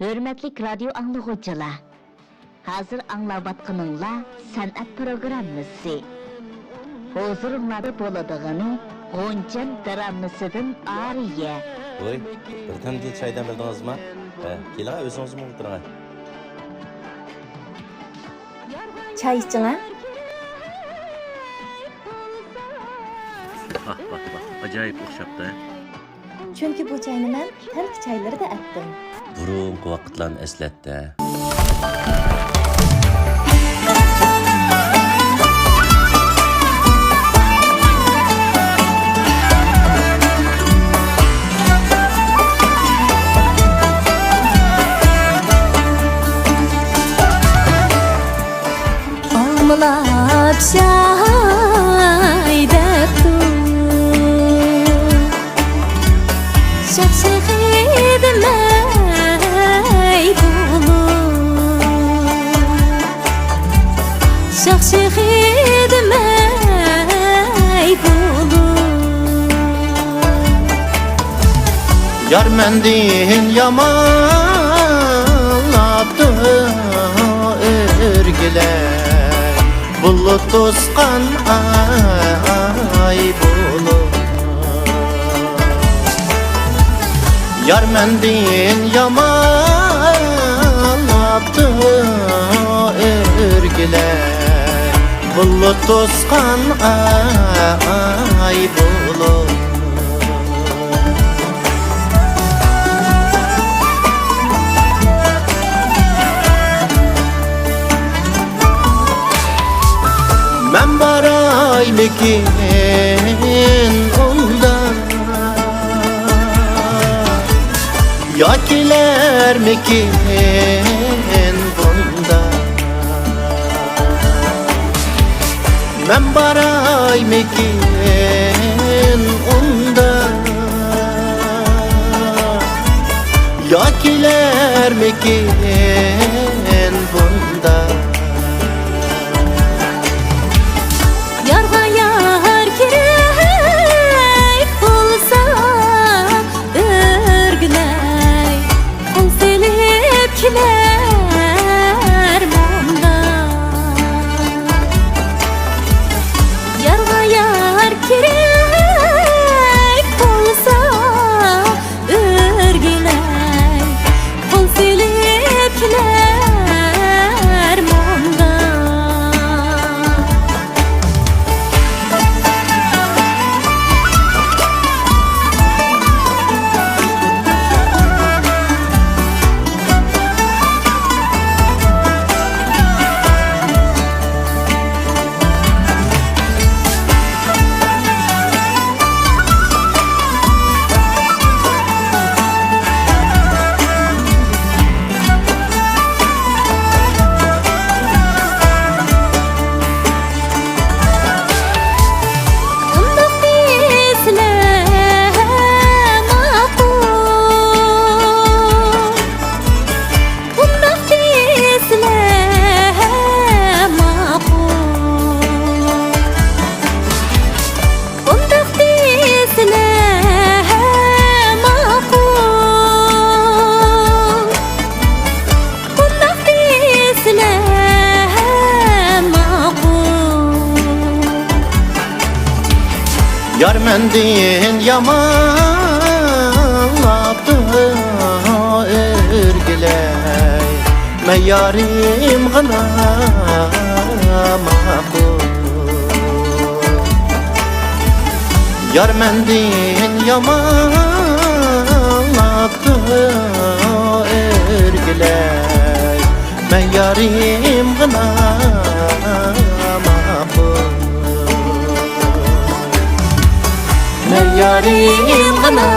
Hürmetlik radyo anlıqıcılar. Hazır anlavatqınınla sanat programmasi. Huzurunlarda boladığını Goncan dramasidan Ariye. Oy, bir tamdil çaydan bildiniz mi? Keling, o'zingiz o'tiring. Çay içsene. Bak, acayip o'xshabdi. Çünkü bu çayını ben taniq çayları da attım. Burungi vaqtlarni eslatdi. Ağlap şaydaptu Şakşıqidmay bulu Şakşıqidmay bulu Yar mendin yamanlattı örgüler Bulut tosqan ay bulut Yar mendin yamanlattı örgüler Bulut tosqan ay bulut Ben baraylıkin ondan Yakiler mikin bundan Ben baraylıkin ondan Yakiler mikin bundan Yarga yar kerek olsa örgüley Kol selip kiler bundan Yarga yar kerek olsa örgüley Kol selip kiler bundan Yar mendin yamanlattı örgüley Me yarim gına maqul Yar mendin yamanlattı örgüley Me yarim gına maqul yarim gına